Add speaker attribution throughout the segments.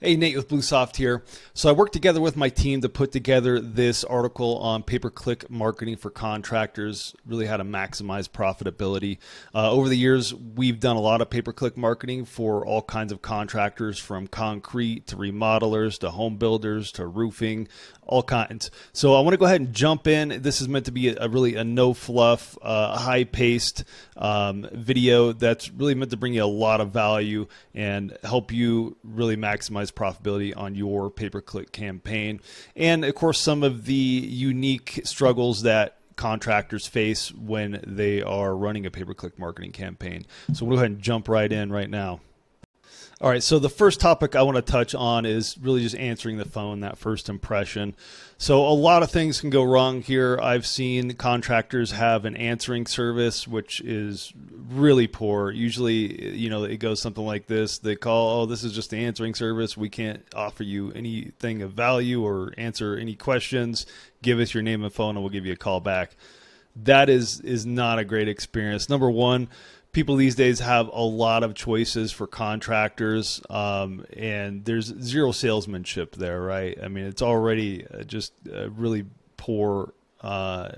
Speaker 1: Hey, Nate with Bluesoft here. So I worked together with my team to put together this article on pay-per-click marketing for contractors, really how to maximize profitability. Over the years, we've done a lot of pay-per-click marketing for all kinds of contractors, from concrete to remodelers to home builders to roofing, all kinds. So I want to go ahead and jump in. This is meant to be really a no-fluff, high-paced video that's really meant to bring you a lot of value and help you really maximize profitability on your pay-per-click campaign. And of course, some of the unique struggles that contractors face when they are running a pay-per-click marketing campaign. So we'll go ahead and jump right in right now. All right, so the first topic I want to touch on is really just answering the phone, that first impression. So a lot of things can go wrong here. I've seen contractors have an answering service, which is really poor. Usually, it goes something like this. They call, oh, this is just the answering service. We can't offer you anything of value or answer any questions. Give us your name and phone and we'll give you a call back. That is not a great experience. Number one, people these days have a lot of choices for contractors, and there's zero salesmanship there, right? I mean, it's already just a really poor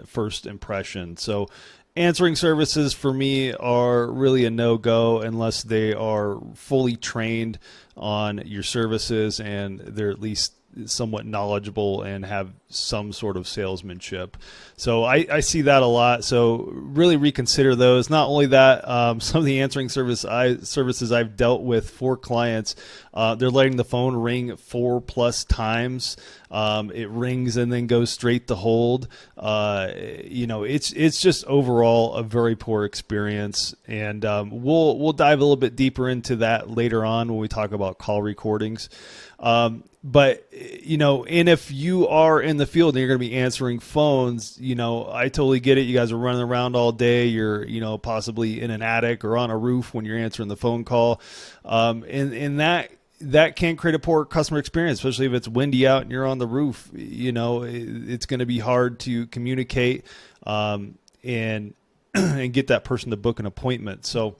Speaker 1: first impression. So answering services for me are really a no-go unless they are fully trained on your services and they're at least somewhat knowledgeable and have some sort of salesmanship. So I see that a lot. So really reconsider those. Not only that, some of the answering services I've dealt with for clients, they're letting the phone ring 4+ times. It rings and then goes straight to hold. It's just overall a very poor experience. And we'll dive a little bit deeper into that later on when we talk about call recordings. But and if you are in the field and you're going to be answering phones, I totally get it. You guys are running around all day. You're, possibly in an attic or on a roof when you're answering the phone call. And that can create a poor customer experience, especially if it's windy out and you're on the roof. It's going to be hard to communicate, and get that person to book an appointment. So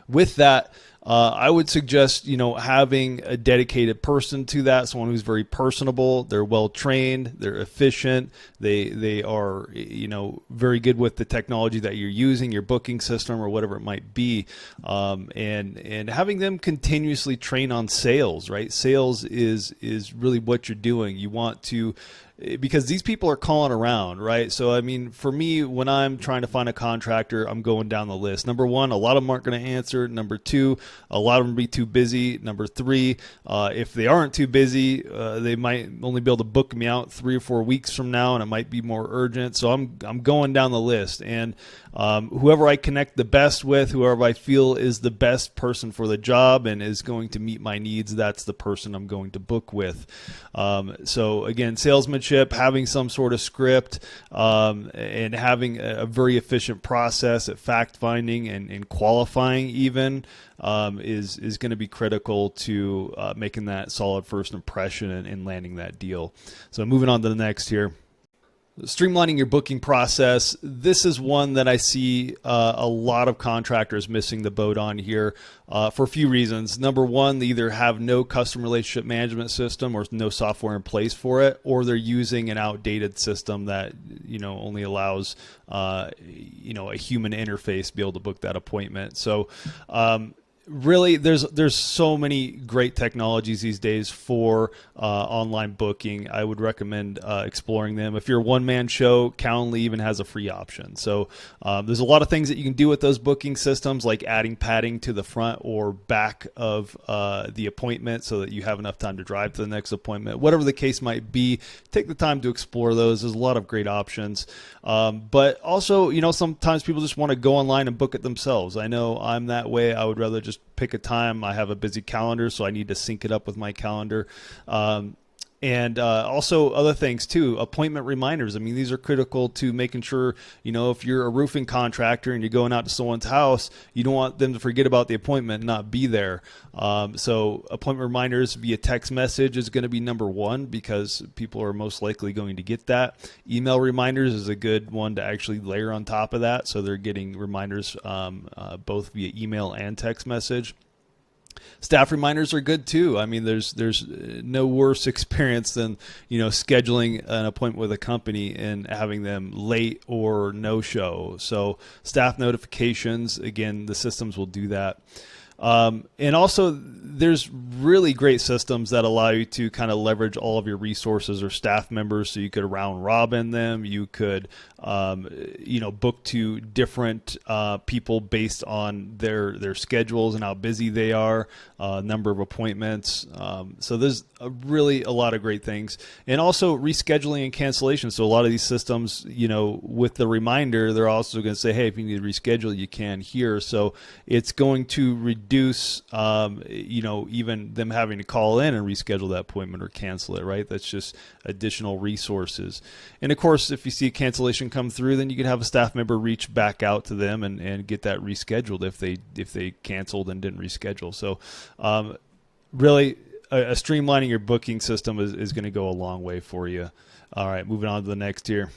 Speaker 1: with that, I would suggest, having a dedicated person to that, someone who's very personable, they're well trained, they're efficient, they are, very good with the technology that you're using, your booking system or whatever it might be, and having them continuously train on sales, right? Sales is really what you're doing. You want to, because these people are calling around, right? So, I mean, for me, when I'm trying to find a contractor, I'm going down the list. Number one, a lot of them aren't going to answer. Number two, a lot of them will be too busy. Number three, if they aren't too busy, they might only be able to book me out 3 or 4 weeks from now, and it might be more urgent. So I'm going down the list, and whoever I connect the best with, whoever I feel is the best person for the job and is going to meet my needs, that's the person I'm going to book with. So again, salesmanship, having some sort of script, and having a very efficient process at fact finding and qualifying even is going to be critical to making that solid first impression and landing that deal. So moving on to the next here. Streamlining your booking process. This is one that I see a lot of contractors missing the boat on here for a few reasons. Number one, they either have no customer relationship management system or no software in place for it, or they're using an outdated system that only allows a human interface to be able to book that appointment. So really, there's so many great technologies these days for online booking. I would recommend exploring them. If you're a one-man show, Calendly even has a free option. So there's a lot of things that you can do with those booking systems, like adding padding to the front or back of the appointment so that you have enough time to drive to the next appointment. Whatever the case might be, take the time to explore those. There's a lot of great options. But also, sometimes people just want to go online and book it themselves. I know I'm that way. I would rather just pick a time. I have a busy calendar, so I need to sync it up with my calendar. And also other things too, appointment reminders. I mean, these are critical to making sure, if you're a roofing contractor and you're going out to someone's house, you don't want them to forget about the appointment and not be there. So appointment reminders via text message is going to be number one because people are most likely going to get that. Email reminders is a good one to actually layer on top of that. So they're getting reminders both via email and text message. Staff reminders are good too. I mean, there's no worse experience than scheduling an appointment with a company and having them late or no show. So staff notifications, again, the systems will do that. And also, there's really great systems that allow you to kind of leverage all of your resources or staff members. So you could round robin them. You could, book to different people based on their schedules and how busy they are, number of appointments. So there's really a lot of great things, and also rescheduling and cancellation. So a lot of these systems, with the reminder, they're also going to say, hey, if you need to reschedule, you can here. So it's going to reduce, even them having to call in and reschedule that appointment or cancel it, right? That's just additional resources. And of course, if you see a cancellation come through, then you can have a staff member reach back out to them and get that rescheduled if they canceled and didn't reschedule. So really, a streamlining your booking system is going to go a long way for you. All right, moving on to the next here.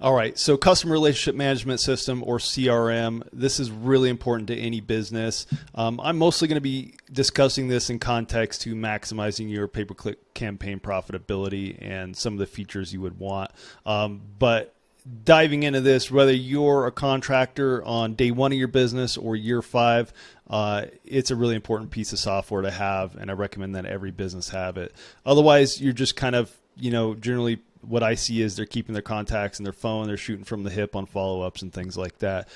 Speaker 1: All right, so customer relationship management system, or CRM, this is really important to any business. I'm mostly going to be discussing this in context to maximizing your pay-per-click campaign profitability and some of the features you would want. But diving into this, whether you're a contractor on day one of your business or year 5, it's a really important piece of software to have, and I recommend that every business have it. Otherwise, you're just kind of, generally what I see is they're keeping their contacts in their phone, they're shooting from the hip on follow-ups and things like that.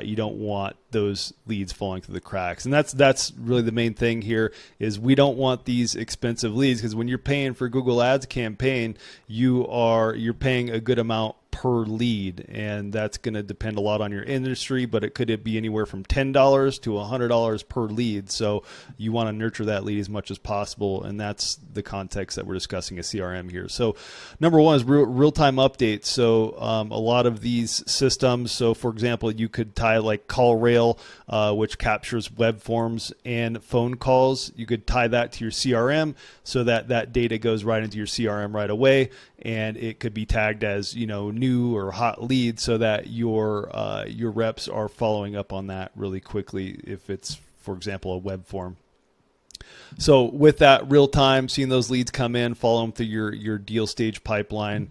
Speaker 1: You don't want those leads falling through the cracks. And that's really the main thing here, is we don't want these expensive leads, because when you're paying for Google Ads campaign, you're paying a good amount per lead, and that's going to depend a lot on your industry, but it could be anywhere from $10 to $100 per lead. So you want to nurture that lead as much as possible, and that's the context that we're discussing a CRM here. So number one is real-time updates. So a lot of these systems, so for example, you could tie like CallRail, which captures web forms and phone calls. You could tie that to your CRM so that data goes right into your CRM right away, and it could be tagged as new or hot leads, so that your reps are following up on that really quickly if it's, for example, a web form. So with that real time, seeing those leads come in, follow them through your deal stage pipeline.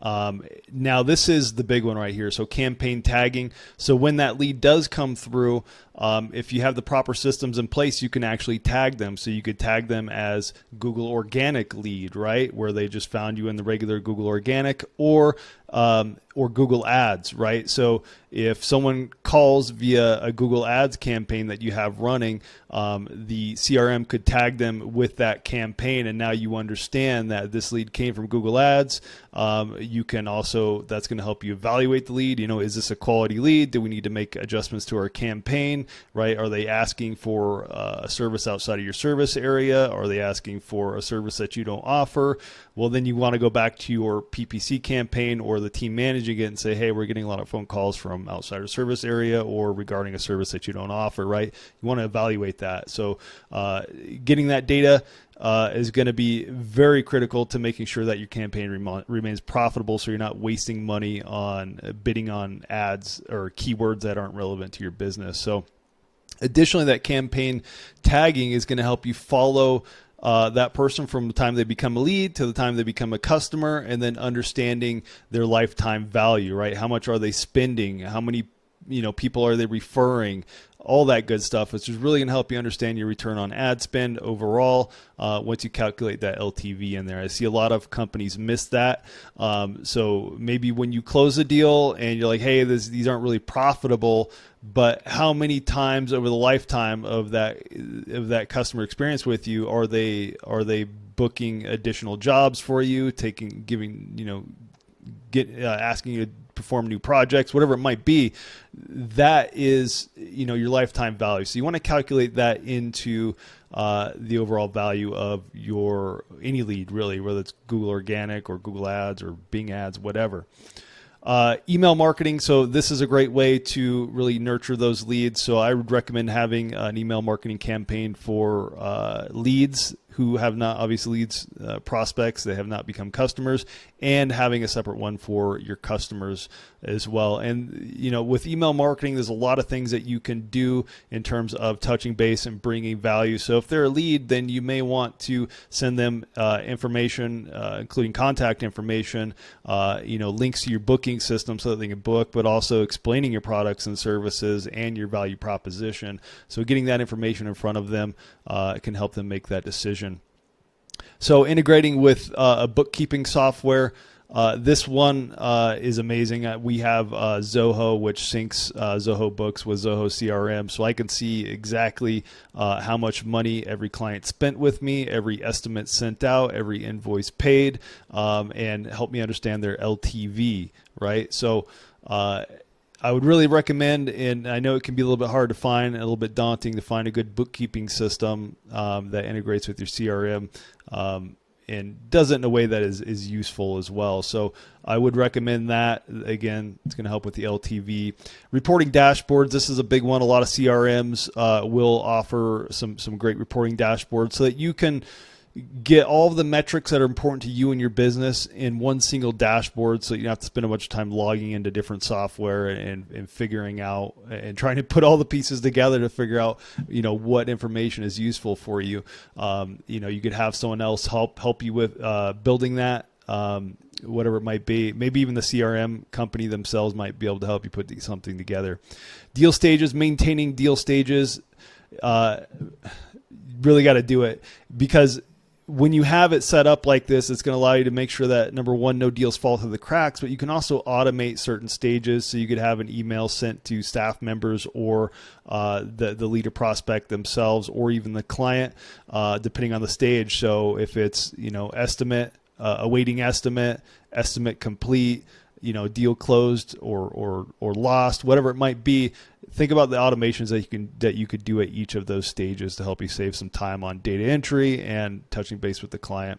Speaker 1: Now this is the big one right here. So campaign tagging. So when that lead does come through, if you have the proper systems in place, you can actually tag them. So you could tag them as Google Organic lead, right? Where they just found you in the regular Google Organic, or Google Ads, right? So if someone calls via a Google Ads campaign that you have running, the CRM could tag them with that campaign, and now you understand that this lead came from Google Ads. You can also, that's going to help you evaluate the lead. Is this a quality lead? Do we need to make adjustments to our campaign, right? Are they asking for a service outside of your service area? Are they asking for a service that you don't offer? Well, then you want to go back to your PPC campaign or the team managing it and say, hey, we're getting a lot of phone calls from outside our service area or regarding a service that you don't offer, right? You want to evaluate that. So getting that data is going to be very critical to making sure that your campaign remains profitable, so you're not wasting money on bidding on ads or keywords that aren't relevant to your business. So additionally, that campaign tagging is going to help you follow that person from the time they become a lead to the time they become a customer, and then understanding their lifetime value, right? How much are they spending? How many people are they referring? All that good stuff, which is really going to help you understand your return on ad spend overall once you calculate that LTV in there. I see a lot of companies miss that. So maybe when you close a deal and you're like, hey, these aren't really profitable, but how many times over the lifetime of that customer experience with you are they booking additional jobs for you, asking you to perform new projects, whatever it might be? That is your lifetime value. So you want to calculate that into the overall value of any lead, really, whether it's Google Organic or Google Ads or Bing Ads, whatever. Email marketing. So this is a great way to really nurture those leads. So I would recommend having an email marketing campaign for leads who have not obviously leads, prospects, they have not become customers, and having a separate one for your customers as well. And with email marketing, there's a lot of things that you can do in terms of touching base and bringing value. So if they're a lead, then you may want to send them information, including contact information, links to your booking system so that they can book, but also explaining your products and services and your value proposition. So getting that information in front of them can help them make that decision. So integrating with a bookkeeping software, this one is amazing. We have Zoho, which syncs Zoho Books with Zoho CRM, so I can see exactly how much money every client spent with me, every estimate sent out, every invoice paid, and help me understand their LTV, right? So I would really recommend, and I know it can be a little bit hard to find, a little bit daunting to find a good bookkeeping system that integrates with your CRM and does it in a way that is useful as well. So I would recommend that. Again, it's going to help with the LTV. Reporting dashboards, this is a big one. A lot of CRMs will offer some great reporting dashboards so that you can get all of the metrics that are important to you and your business in one single dashboard, so you don't have to spend a bunch of time logging into different software and figuring out and trying to put all the pieces together to figure out what information is useful for you. You could have someone else help you with building that, whatever it might be. Maybe even the CRM company themselves might be able to help you put something together. Deal stages, maintaining deal stages, really got to do it, because when you have it set up like this, it's going to allow you to make sure that, number one, no deals fall through the cracks, but you can also automate certain stages. So you could have an email sent to staff members or the leader prospect themselves, or even the client, depending on the stage. So if it's, estimate, awaiting estimate, estimate complete, deal closed or lost, whatever it might be, think about the automations that you could do at each of those stages to help you save some time on data entry and touching base with the client.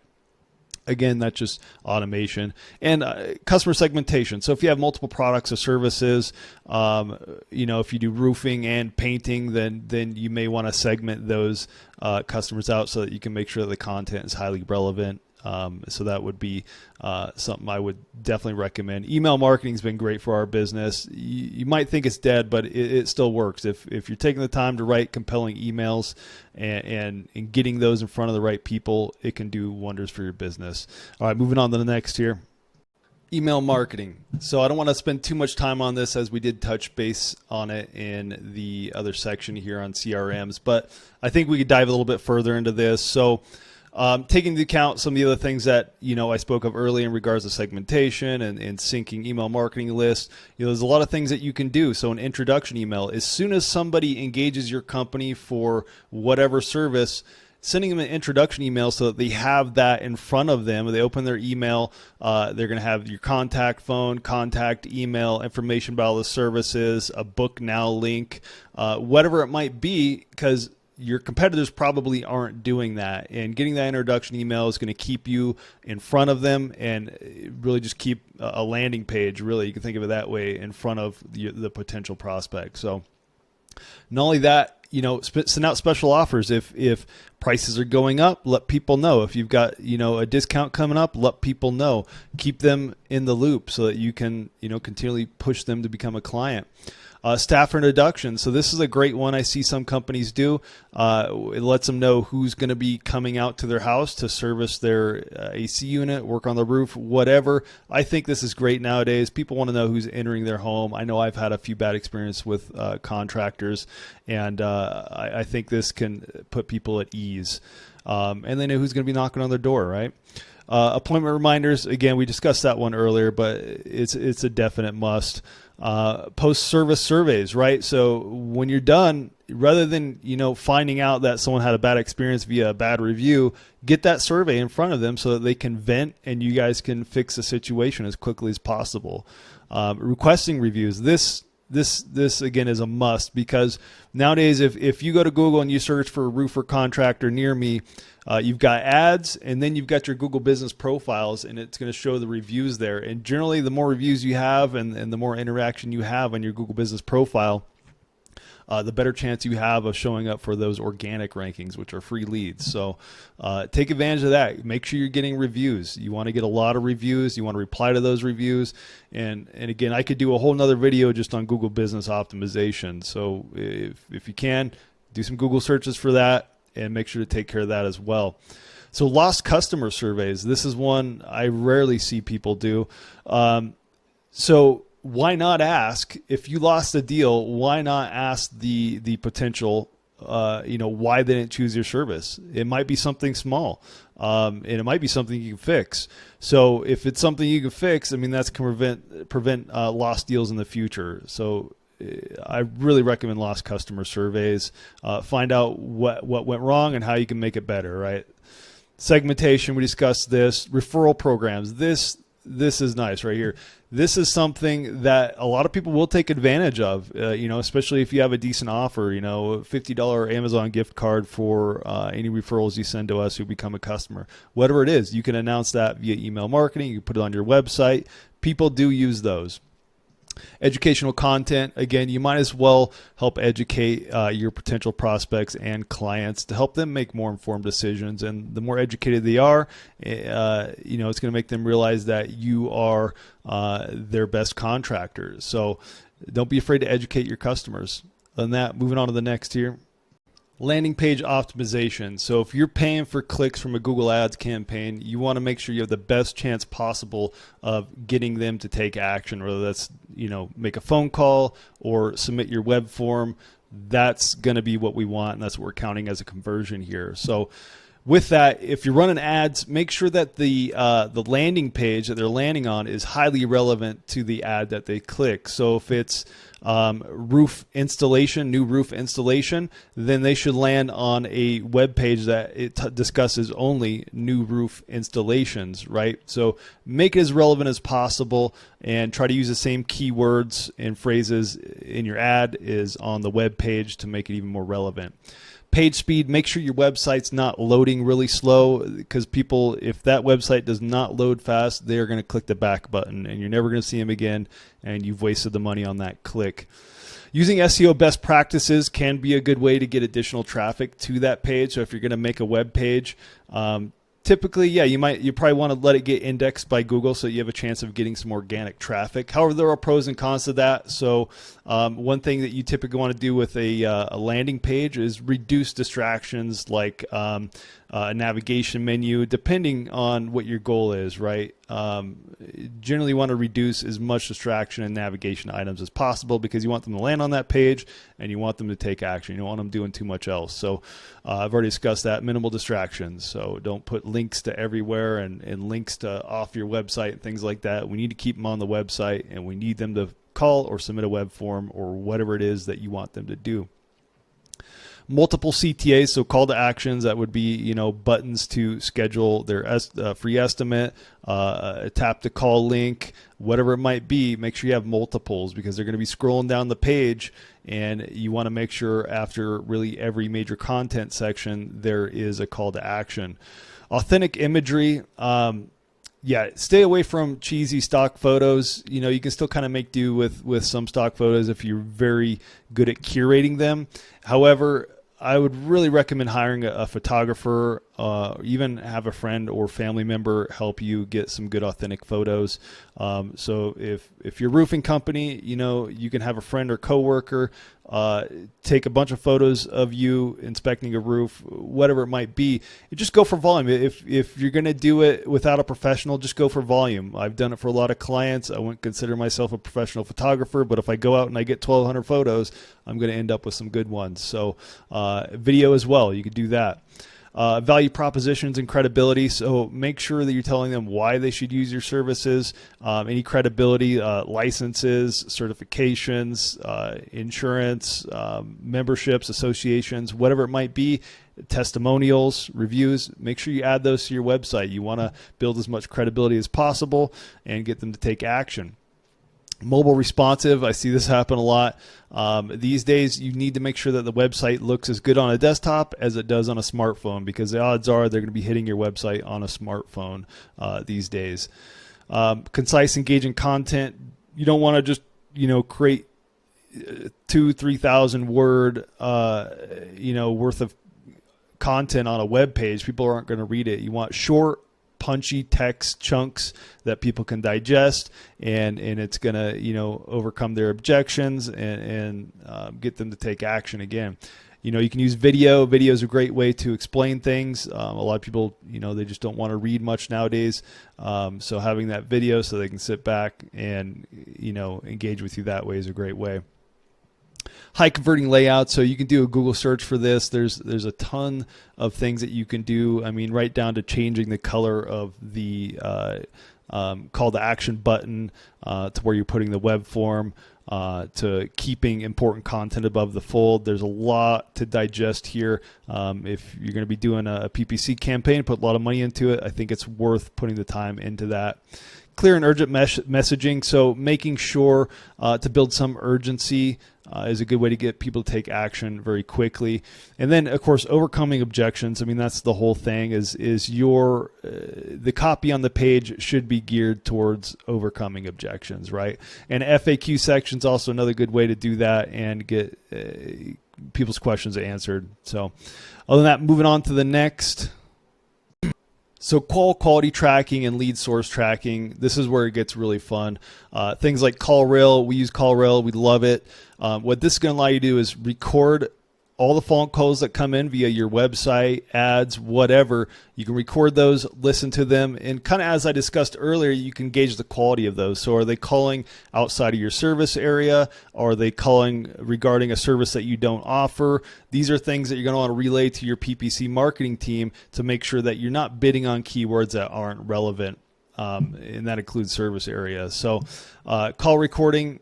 Speaker 1: Again, that's just automation. And customer segmentation. So if you have multiple products or services, if you do roofing and painting, then you may want to segment those customers out so that you can make sure that the content is highly relevant. So that would be something I would definitely recommend. Email marketing has been great for our business. You might think it's dead, but it still works. If you're taking the time to write compelling emails and getting those in front of the right people, it can do wonders for your business. All right, moving on to the next here. Email marketing. So I don't want to spend too much time on this, as we did touch base on it in the other section here on CRMs, but I think we could dive a little bit further into this. So taking into account some of the other things that I spoke of earlier in regards to segmentation and syncing email marketing lists, there's a lot of things that you can do. So an introduction email, as soon as somebody engages your company for whatever service, sending them an introduction email so that they have that in front of them. When they open their email, they're going to have your contact phone, contact email, information about all the services, a book now link, whatever it might be, because your competitors probably aren't doing that, and getting that introduction email is going to keep you in front of them and really just keep a landing page, really, you can think of it that way, in front of the potential prospect. So not only that, send out special offers. If prices are going up, let people know. If you've got, a discount coming up, let people know. Keep them in the loop so that you can, continually push them to become a client. Staff introduction. So this is a great one I see some companies do. It lets them know who's going to be coming out to their house to service their AC unit, work on the roof, whatever. I think this is great nowadays. People want to know who's entering their home. I know I've had a few bad experiences with contractors, and I think this can put people at ease. And they know who's going to be knocking on their door, right? Appointment reminders. Again, we discussed that one earlier, but it's a definite must. Post-service surveys, right? So when you're done, rather than finding out that someone had a bad experience via a bad review, get that survey in front of them so that they can vent and you guys can fix the situation as quickly as possible. Requesting reviews. This again is a must, because nowadays if you go to Google and you search for a roofer contractor near me, you've got ads, and then you've got your Google business profiles, and it's going to show the reviews there. And generally, the more reviews you have and the more interaction you have on your Google business profile, the better chance you have of showing up for those organic rankings, which are free leads. So take advantage of that. Make sure you're getting reviews. You want to get a lot of reviews. You want to reply to those reviews. And again, I could do a whole nother video just on Google Business Optimization. So if you can, do some Google searches for that and make sure to take care of that as well. So lost customer surveys. This is one I rarely see people do. So why not ask, if you lost a deal, why not ask the potential, why they didn't choose your service? It might be something small, and it might be something you can fix. So if it's something you can fix, I mean, that's can prevent lost deals in the future. So I really recommend lost customer surveys. Find out what went wrong and how you can make it better, right? Segmentation, we discussed this. Referral programs. This is nice right here. This is something that a lot of people will take advantage of, especially if you have a decent offer, $50 Amazon gift card for any referrals you send to us who become a customer. Whatever it is, you can announce that via email marketing. You can put it on your website. People do use those. Educational content, again, you might as well help educate your potential prospects and clients to help them make more informed decisions. And the more educated they are, it's going to make them realize that you are their best contractors. So don't be afraid to educate your customers. Other than that, moving on to the next here. Landing page optimization. So if you're paying for clicks from a Google Ads campaign, you want to make sure you have the best chance possible of getting them to take action, whether that's, make a phone call or submit your web form. That's going to be what we want, and that's what we're counting as a conversion here. So with that, if you're running ads, make sure that the landing page that they're landing on is highly relevant to the ad that they click. So if it's roof installation, new roof installation, then they should land on a web page that it discusses only new roof installations, right? So make it as relevant as possible and try to use the same keywords and phrases in your ad is on the web page to make it even more relevant. Page speed, make sure your website's not loading really slow, because people, if that website does not load fast, they're going to click the back button and you're never going to see them again, and you've wasted the money on that click. Using SEO best practices can be a good way to get additional traffic to that page. So if you're going to make a web page, typically, you probably want to let it get indexed by Google so you have a chance of getting some organic traffic. However, there are pros and cons to that. So one thing that you typically want to do with a landing page is reduce distractions like a navigation menu, depending on what your goal is, right? Generally, you want to reduce as much distraction and navigation items as possible because you want them to land on that page and you want them to take action. You don't want them doing too much else. So I've already discussed that, minimal distractions. So don't put links to everywhere and links to off your website and things like that. We need to keep them on the website, and we need them to call or submit a web form or whatever it is that you want them to do. Multiple CTAs, so call to actions, that would be buttons to schedule their free estimate, a tap to call link, whatever it might be. Make sure you have multiples because they're going to be scrolling down the page, and you want to make sure after really every major content section there is a call to action. Authentic imagery. Stay away from cheesy stock photos. You can still kind of make do with some stock photos if you're very good at curating them. However, I would really recommend hiring a photographer, even have a friend or family member help you get some good authentic photos. So if you're a roofing company, you can have a friend or coworker take a bunch of photos of you inspecting a roof, whatever it might be. You just go for volume. If you're going to do it without a professional, just go for volume. I've done it for a lot of clients. I wouldn't consider myself a professional photographer, but if I go out and I get 1,200 photos, I'm going to end up with some good ones. So video as well, you could do that. Value propositions and credibility. So make sure that you're telling them why they should use your services, any credibility, licenses, certifications, insurance, memberships, associations, whatever it might be, testimonials, reviews. Make sure you add those to your website. You want to build as much credibility as possible and get them to take action. Mobile responsive, I see this happen a lot. These days, you need to make sure that the website looks as good on a desktop as it does on a smartphone, because the odds are they're going to be hitting your website on a smartphone these days. Concise, engaging content. You don't want to just create 2,000-3,000 word, worth of content on a web page. People aren't going to read it. You want short, punchy text chunks that people can digest, and it's going to, overcome their objections and get them to take action again. You can use video. Video is a great way to explain things. A lot of people, they just don't want to read much nowadays. So having that video so they can sit back and, engage with you that way is a great way. High converting layout. So you can do a Google search for this. There's a ton of things that you can do. I mean, right down to changing the color of the call to action button to where you're putting the web form, to keeping important content above the fold. There's a lot to digest here. If you're going to be doing a PPC campaign, put a lot of money into it, I think it's worth putting the time into that. Clear and urgent messaging. So making sure to build some urgency is a good way to get people to take action very quickly. And then, of course, overcoming objections. I mean, that's the whole thing. Is your the copy on the page should be geared towards overcoming objections, right? And FAQ section's also another good way to do that and get people's questions answered. So, other than that, moving on to the next. So call quality tracking and lead source tracking, this is where it gets really fun. Things like CallRail, we use CallRail, we love it. What this is going to allow you to do is record all the phone calls that come in via your website, ads, whatever. You can record those, listen to them, and kind of as I discussed earlier, you can gauge the quality of those. So are they calling outside of your service area? Are they calling regarding a service that you don't offer? These are things that you're going to want to relay to your PPC marketing team to make sure that you're not bidding on keywords that aren't relevant, and that includes service areas. So call recording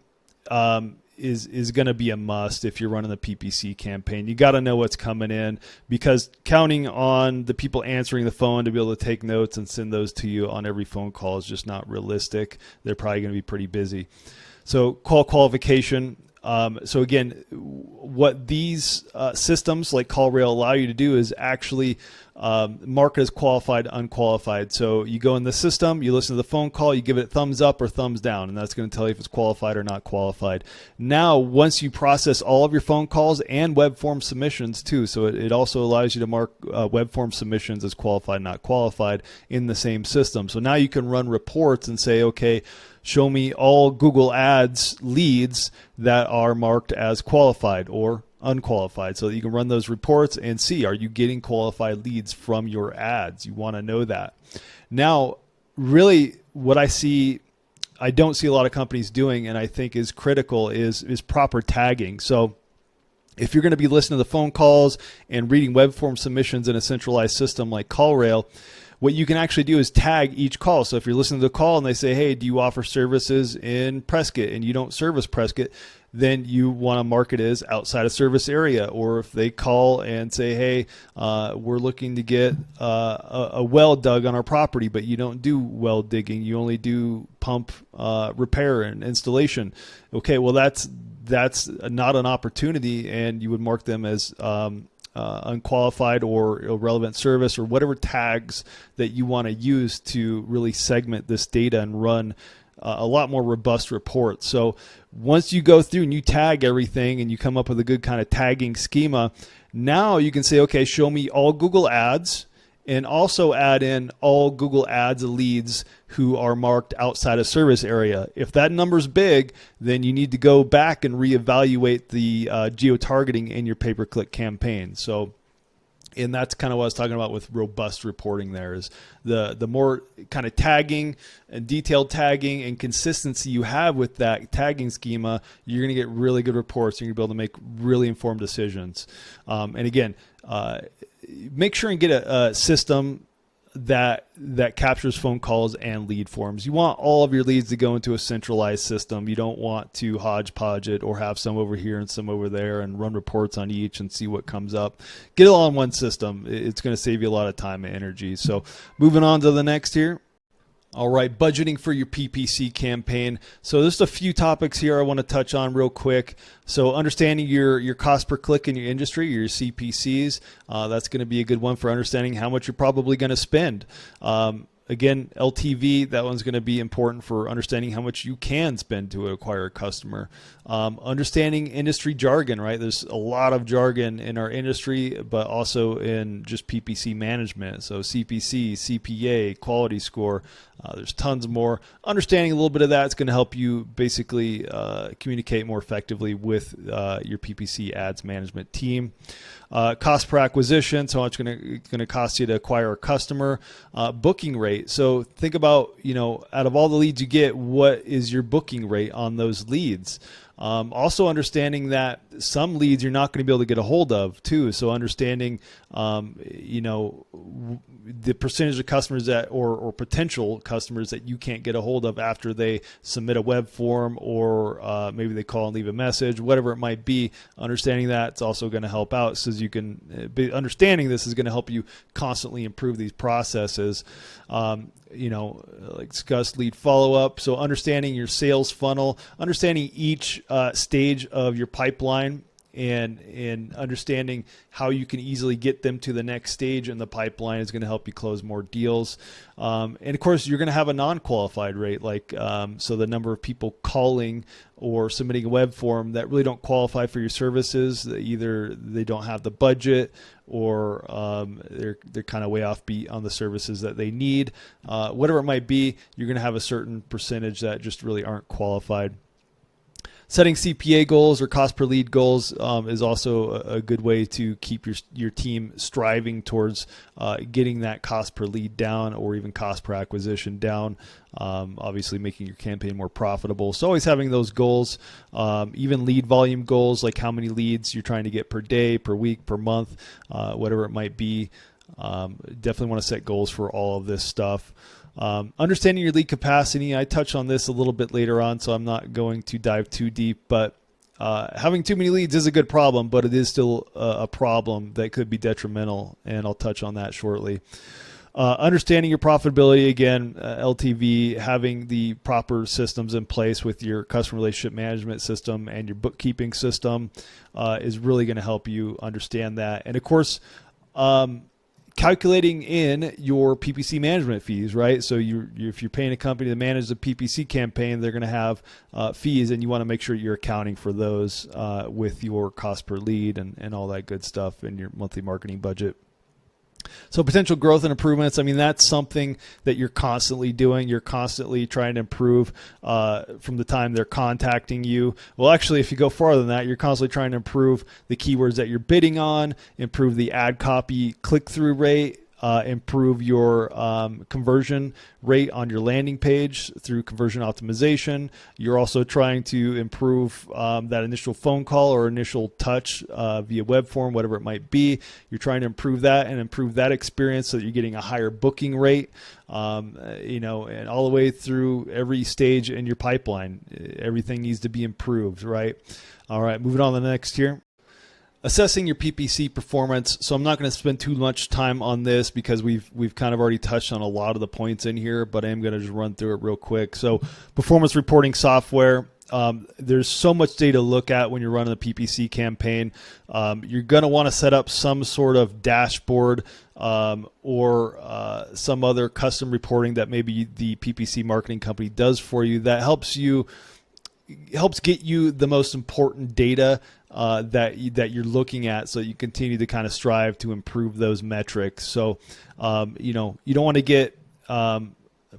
Speaker 1: is going to be a must if you're running the PPC campaign. You got to know what's coming in, because counting on the people answering the phone to be able to take notes and send those to you on every phone call is just not realistic. They're probably going to be pretty busy. So call qualification. So again, what these systems like CallRail allow you to do is actually mark it as qualified, unqualified. So you go in the system, you listen to the phone call, you give it a thumbs up or thumbs down, and that's going to tell you if it's qualified or not qualified. Now, once you process all of your phone calls and web form submissions too, so it also allows you to mark web form submissions as qualified, not qualified in the same system. So now you can run reports and say, okay, show me all Google Ads leads that are marked as qualified or unqualified, so that you can run those reports and see, are you getting qualified leads from your ads? You want to know that. Now, really what I don't see a lot of companies doing, and I think is critical, is proper tagging. So if you're going to be listening to the phone calls and reading web form submissions in a centralized system like CallRail, what you can actually do is tag each call. So if you're listening to the call and they say, hey, do you offer services in Prescott, and you don't service Prescott, then you want to mark it as outside of service area. Or if they call and say, hey, we're looking to get a well dug on our property, but you don't do well digging, you only do pump repair and installation. Okay, well that's not an opportunity, and you would mark them as unqualified or irrelevant service, or whatever tags that you want to use to really segment this data and run a lot more robust reports. So once you go through and you tag everything and you come up with a good kind of tagging schema, now you can say, okay, show me all Google Ads, and also add in all Google Ads leads who are marked outside of service area. If that number's big, then you need to go back and reevaluate the geo-targeting in your pay-per-click campaign. So, and that's kind of what I was talking about with robust reporting there, is the more kind of tagging and detailed tagging and consistency you have with that tagging schema, you're going to get really good reports. You're going to be able to make really informed decisions. And again, make sure and get a system that captures phone calls and lead forms. You want all of your leads to go into a centralized system. You don't want to hodgepodge it or have some over here and some over there and run reports on each and see what comes up. Get it all in one system. It's going to save you a lot of time and energy. So moving on to the next here. All right, budgeting for your PPC campaign. So there's a few topics here I want to touch on real quick. So understanding your cost per click in your industry, your CPCs, that's going to be a good one for understanding how much you're probably going to spend. Again, LTV, that one's going to be important for understanding how much you can spend to acquire a customer. Understanding industry jargon, right? There's a lot of jargon in our industry, but also in just PPC management. So CPC, CPA, quality score, there's tons more. Understanding a little bit of that is going to help you basically communicate more effectively with your PPC ads management team. Cost per acquisition, so how much going to cost you to acquire a customer. Booking rate. So think about, out of all the leads you get, what is your booking rate on those leads? Also understanding that some leads you're not going to be able to get a hold of too. So understanding, the percentage of customers that, or potential customers that you can't get a hold of after they submit a web form, or maybe they call and leave a message, whatever it might be. Understanding that it's also going to help out, so you can understanding this is going to help you constantly improve these processes. Like discussed lead follow-up. So understanding your sales funnel, understanding each stage of your pipeline, and understanding how you can easily get them to the next stage in the pipeline is going to help you close more deals. And of course, you're going to have a non-qualified rate, so the number of people calling or submitting a web form that really don't qualify for your services. Either they don't have the budget, or they're kind of way off beat on the services that they need. Whatever it might be, you're going to have a certain percentage that just really aren't qualified. Setting CPA goals or cost per lead goals is also a good way to keep your team striving towards getting that cost per lead down, or even cost per acquisition down. Obviously making your campaign more profitable. So always having those goals, even lead volume goals, like how many leads you're trying to get per day, per week, per month, whatever it might be. Definitely want to set goals for all of this stuff. Understanding your lead capacity. I touch on this a little bit later on, so I'm not going to dive too deep, but having too many leads is a good problem, but it is still a problem that could be detrimental, and I'll touch on that shortly. Understanding your profitability, again, LTV, having the proper systems in place with your customer relationship management system and your bookkeeping system is really going to help you understand that. And of course, calculating in your PPC management fees, right? So if you're paying a company to manage the PPC campaign, they're going to have fees, and you want to make sure you're accounting for those with your cost per lead and all that good stuff in your monthly marketing budget. So potential growth and improvements, that's something that you're constantly doing. You're constantly trying to improve from the time they're contacting you. Well, actually, if you go farther than that, you're constantly trying to improve the keywords that you're bidding on, improve the ad copy click-through rate, improve your conversion rate on your landing page through conversion optimization. You're also trying to improve that initial phone call or initial touch via web form, whatever it might be. You're trying to improve that and improve that experience so that you're getting a higher booking rate, and all the way through every stage in your pipeline. Everything needs to be improved, right? All right, moving on to the next here. Assessing your PPC performance. So I'm not going to spend too much time on this because we've kind of already touched on a lot of the points in here, but I am going to just run through it real quick. So performance reporting software. There's so much data to look at when you're running a PPC campaign. You're going to want to set up some sort of dashboard or some other custom reporting that maybe the PPC marketing company does for you that helps get you the most important data that you're looking at, so you continue to kind of strive to improve those metrics. So, you don't want to get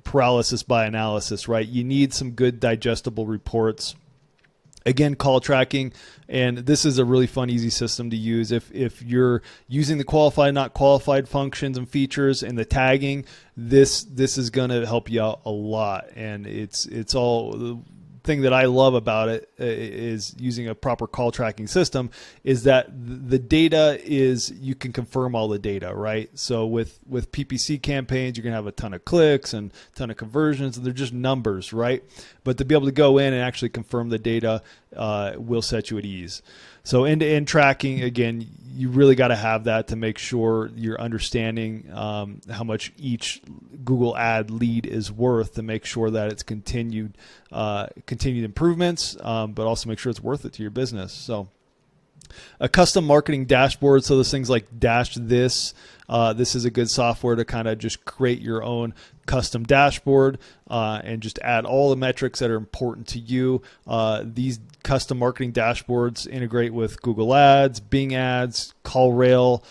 Speaker 1: paralysis by analysis, right? You need some good digestible reports. Again, call tracking, and this is a really fun, easy system to use. If you're using the qualified, not qualified functions and features and the tagging, this is going to help you out a lot. And it's all. Thing that I love about it is using a proper call tracking system is that the data is, you can confirm all the data, right? So with PPC campaigns, you're going to have a ton of clicks and a ton of conversions, and they're just numbers, right? But to be able to go in and actually confirm the data will set you at ease. So end-to-end tracking, again, you really got to have that to make sure you're understanding how much each Google ad lead is worth, to make sure that it's continued improvements, but also make sure it's worth it to your business. So a custom marketing dashboard. So those things like Dash This, this is a good software to kind of just create your own custom dashboard and just add all the metrics that are important to you. These custom marketing dashboards integrate with Google Ads, Bing Ads, CallRail.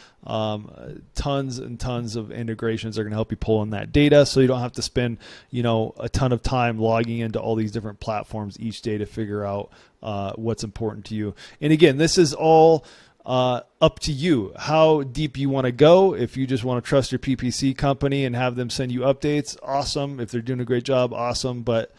Speaker 1: Tons and tons of integrations are going to help you pull in that data, so you don't have to spend a ton of time logging into all these different platforms each day to figure out what's important to you. And again, this is all up to you how deep you want to go. If you just want to trust your PPC company and have them send you updates, awesome. If they're doing a great job, awesome. But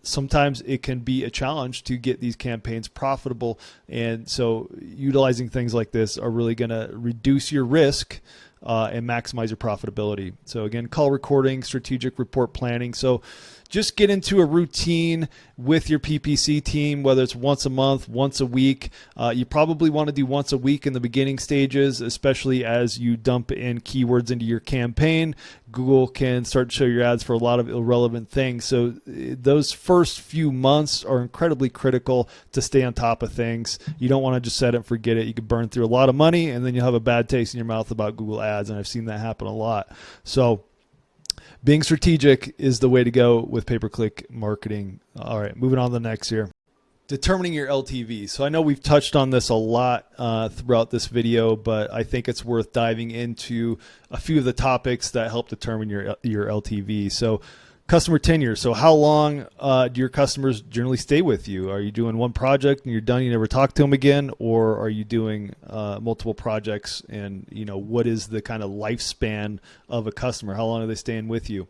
Speaker 1: sometimes it can be a challenge to get these campaigns profitable. And so utilizing things like this are really going to reduce your risk and maximize your profitability. So again, call recording, strategic report planning. So just get into a routine with your PPC team, whether it's once a month, once a week. You probably want to do once a week in the beginning stages, especially as you dump in keywords into your campaign. Google can start to show your ads for a lot of irrelevant things. So those first few months are incredibly critical to stay on top of things. You don't want to just set it and forget it. You could burn through a lot of money and then you'll have a bad taste in your mouth about Google Ads. And I've seen that happen a lot. So being strategic is the way to go with pay-per-click marketing. All right, moving on to the next here. Determining your LTV. So I know we've touched on this a lot throughout this video, but I think it's worth diving into a few of the topics that help determine your LTV. So customer tenure. So how long do your customers generally stay with you? Are you doing one project and you're done, you never talk to them again? Or are you doing multiple projects, and what is the kind of lifespan of a customer? How long are they staying with you?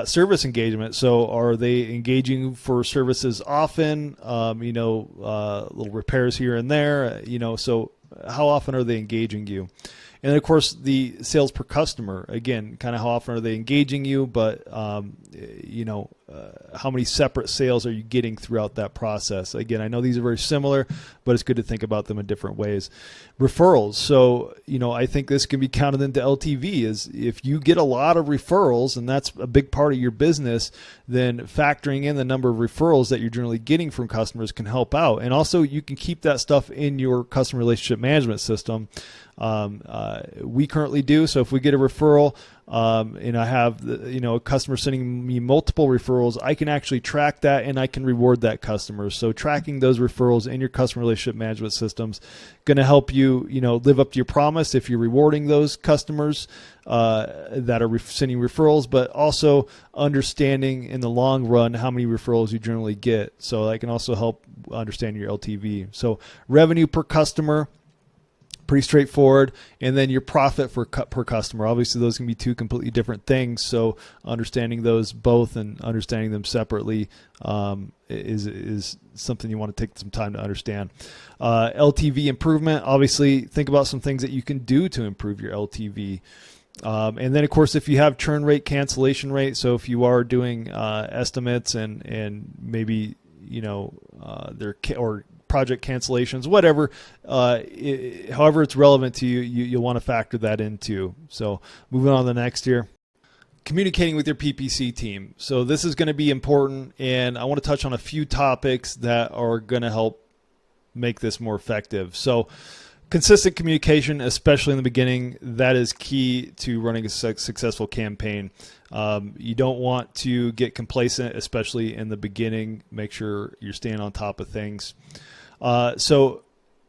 Speaker 1: Service engagement. So are they engaging for services often? Little repairs here and there, so how often are they engaging you? And then, of course, the sales per customer. Again, kind of how often are they engaging you, but how many separate sales are you getting throughout that process? Again, I know these are very similar, but it's good to think about them in different ways. Referrals. So, I think this can be counted into LTV. Is if you get a lot of referrals, and that's a big part of your business, then factoring in the number of referrals that you're generally getting from customers can help out. And also, you can keep that stuff in your customer relationship management system. We currently do. So if we get a referral and I have a customer sending me multiple referrals, I can actually track that and I can reward that customer. So tracking those referrals in your customer relationship management system's going to help you, live up to your promise if you're rewarding those customers that are sending referrals, but also understanding in the long run how many referrals you generally get. So that can also help understand your LTV. So revenue per customer, pretty straightforward. And then your profit per customer. Obviously, those can be two completely different things. So understanding those both and understanding them separately is something you want to take some time to understand. LTV improvement. Obviously, think about some things that you can do to improve your LTV. And then, of course, if you have churn rate, cancellation rate. So if you are doing estimates and maybe or project cancellations, whatever, however it's relevant to you, you'll want to factor that into. So moving on to the next here. Communicating with your PPC team. So this is going to be important, and I want to touch on a few topics that are going to help make this more effective. So consistent communication, especially in the beginning, that is key to running a successful campaign. You don't want to get complacent, especially in the beginning. Make sure you're staying on top of things. So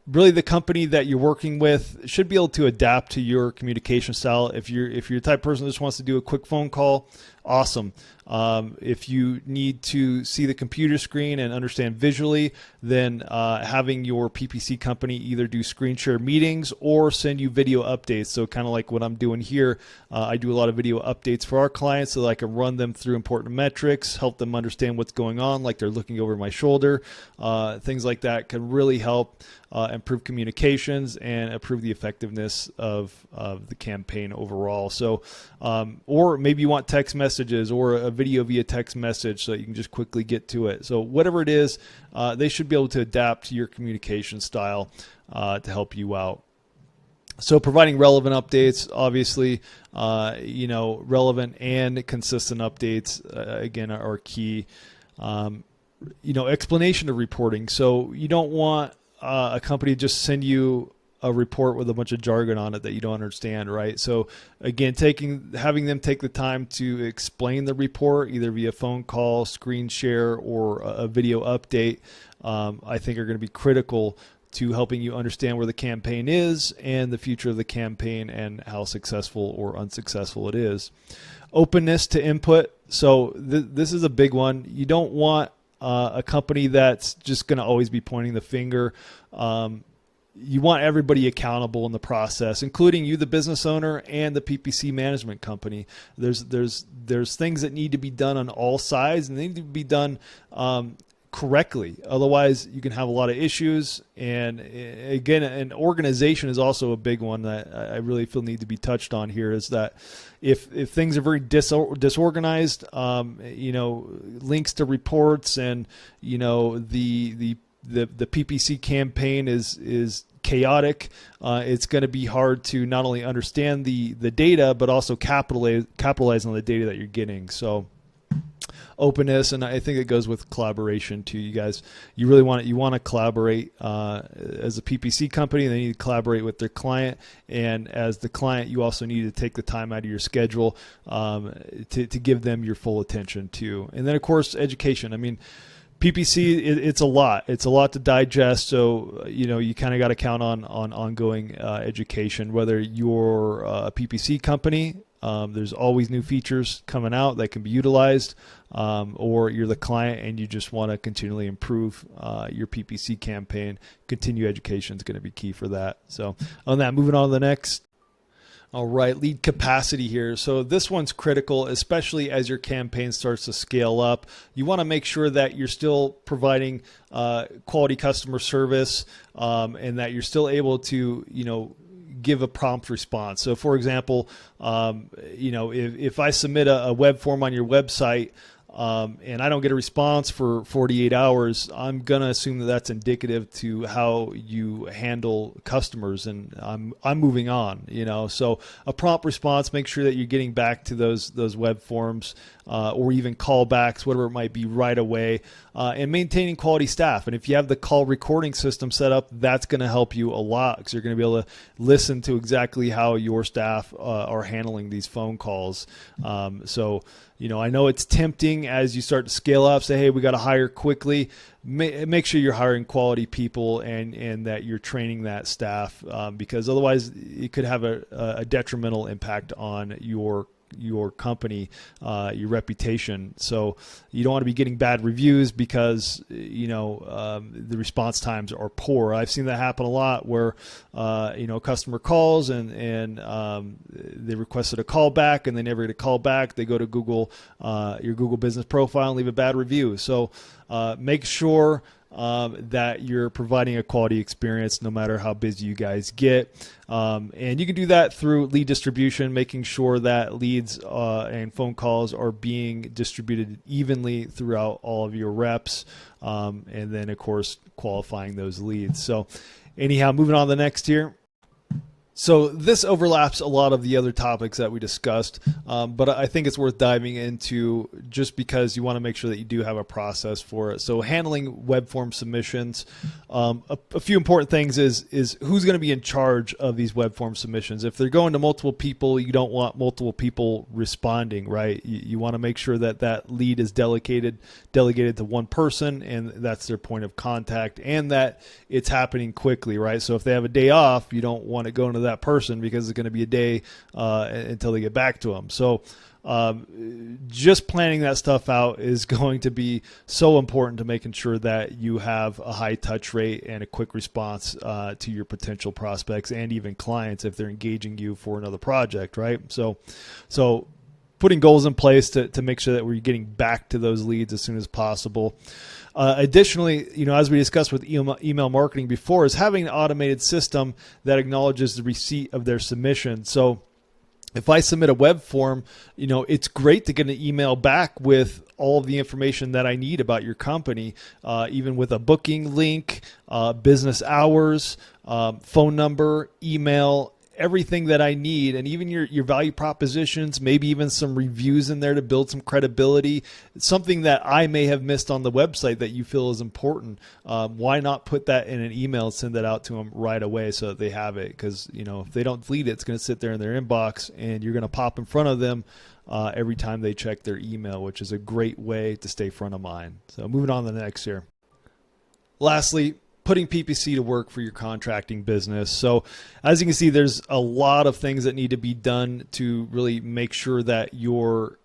Speaker 1: really the company that you're working with should be able to adapt to your communication style. If you're the type of person that just wants to do a quick phone call, awesome. If you need to see the computer screen and understand visually, then having your PPC company either do screen share meetings or send you video updates. So kind of like what I'm doing here, I do a lot of video updates for our clients so that I can run them through important metrics, help them understand what's going on, like they're looking over my shoulder. Things like that can really help improve communications and improve the effectiveness of the campaign overall. So, or maybe you want text messages or a video via text message so that you can just quickly get to it. So whatever it is, they should be able to adapt to your communication style to help you out. So providing relevant updates, obviously, relevant and consistent updates, again, are key. Explanation of reporting. So you don't want a company to just send you a report with a bunch of jargon on it that you don't understand, right? So again, having them take the time to explain the report either via phone call, screen share, or a video update, I think are going to be critical to helping you understand where the campaign is and the future of the campaign and how successful or unsuccessful it is. Openness to input. So this is a big one. You don't want a company that's just going to always be pointing the finger. You want everybody accountable in the process, including you, the business owner, and the PPC management company. There's things that need to be done on all sides, and they need to be done correctly. Otherwise, you can have a lot of issues. And again, an organization is also a big one that I really feel need to be touched on here, is that if things are very disorganized, links to reports and, the PPC campaign is chaotic, it's going to be hard to not only understand the data, but also capitalize on the data that you're getting. So openness, and I think it goes with collaboration too. You guys, you want to collaborate as a PPC company. They need to collaborate with their client, and as the client, you also need to take the time out of your schedule to give them your full attention too. And then of course, education. I mean, PPC, it's a lot. It's a lot to digest. So, you kind of got to count on ongoing education, whether you're a PPC company. There's always new features coming out that can be utilized, or you're the client and you just want to continually improve your PPC campaign. Continue education is going to be key for that. So on that, moving on to the next. All right, lead capacity here. So this one's critical, especially as your campaign starts to scale up. You want to make sure that you're still providing quality customer service, and that you're still able to, give a prompt response. So for example, if I submit a web form on your website, and I don't get a response for 48 hours, I'm going to assume that that's indicative to how you handle customers, and I'm moving on, So a prompt response, make sure that you're getting back to those web forms, or even callbacks, whatever it might be, right away, and maintaining quality staff. And if you have the call recording system set up, that's going to help you a lot, because you're going to be able to listen to exactly how your staff are handling these phone calls. I know it's tempting as you start to scale up, say, hey, we got to hire quickly. Make sure you're hiring quality people and that you're training that staff, because otherwise it could have a detrimental impact on your company, your reputation. So you don't want to be getting bad reviews because the response times are poor. I've seen that happen a lot where a customer calls and they requested a call back and they never get a call back. They go to Google, your Google business profile, and leave a bad review. So make sure that you're providing a quality experience no matter how busy you guys get. And you can do that through lead distribution, making sure that leads and phone calls are being distributed evenly throughout all of your reps. And then, of course, qualifying those leads. So anyhow, moving on to the next here. So this overlaps a lot of the other topics that we discussed, but I think it's worth diving into just because you want to make sure that you do have a process for it. So handling web form submissions, a few important things is who's going to be in charge of these web form submissions. If they're going to multiple people, you don't want multiple people responding, right? You want to make sure that that lead is delegated to one person, and that's their point of contact, and that it's happening quickly, right? So if they have a day off, you don't want to go into that person because it's going to be a day until they get back to them. So just planning that stuff out is going to be so important to making sure that you have a high touch rate and a quick response to your potential prospects and even clients if they're engaging you for another project, right? So putting goals in place to make sure that we're getting back to those leads as soon as possible. Additionally, as we discussed with email marketing before, is having an automated system that acknowledges the receipt of their submission. So if I submit a web form, it's great to get an email back with all of the information that I need about your company, even with a booking link, business hours, phone number, email, everything that I need, and even your value propositions, maybe even some reviews in there to build some credibility. It's something that I may have missed on the website that you feel is important. Why not put that in an email and send that out to them right away so that they have it? Because if they don't delete it, it's going to sit there in their inbox, and you're going to pop in front of them every time they check their email, which is a great way to stay front of mind. So moving on to the next here. Lastly, putting PPC to work for your contracting business. So as you can see, there's a lot of things that need to be done to really make sure that your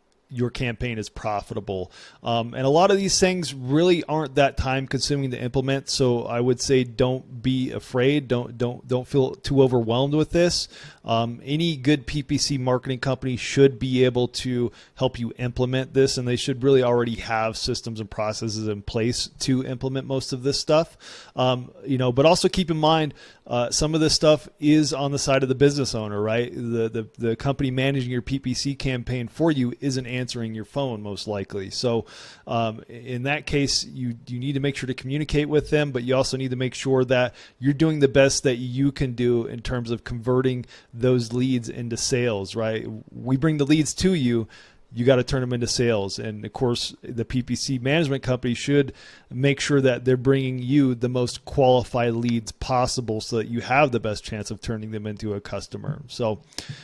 Speaker 1: campaign is profitable. And a lot of these things really aren't that time consuming to implement. So I would say don't be afraid. Don't feel too overwhelmed with this. Any good PPC marketing company should be able to help you implement this, and they should really already have systems and processes in place to implement most of this stuff. But also keep in mind, some of this stuff is on the side of the business owner, right? The company managing your PPC campaign for you isn't answering your phone most likely. So in that case, you need to make sure to communicate with them, but you also need to make sure that you're doing the best that you can do in terms of converting those leads into sales, right? We bring the leads to you. You got to turn them into sales. And of course, the PPC management company should make sure that they're bringing you the most qualified leads possible so that you have the best chance of turning them into a customer. So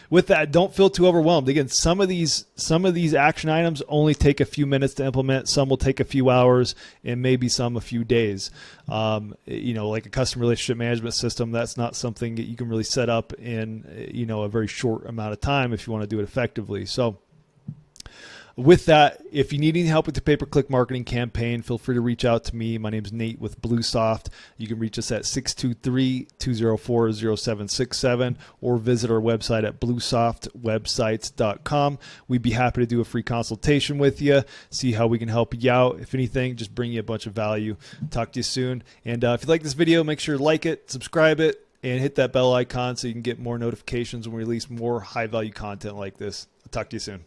Speaker 1: with that, don't feel too overwhelmed. Again, some of these action items only take a few minutes to implement. Some will take a few hours, and maybe some a few days. Like a customer relationship management system, that's not something that you can really set up in, a very short amount of time if you want to do it effectively. So with that, if you need any help with the pay-per-click marketing campaign, feel free to reach out to me. My name is Nate with BlueSoft. You can reach us at 623-204-0767 or visit our website at bluesoftwebsites.com. We'd be happy to do a free consultation with you, see how we can help you out. If anything, just bring you a bunch of value. Talk to you soon. And if you like this video, make sure to like it, subscribe it, and hit that bell icon so you can get more notifications when we release more high-value content like this. I'll talk to you soon.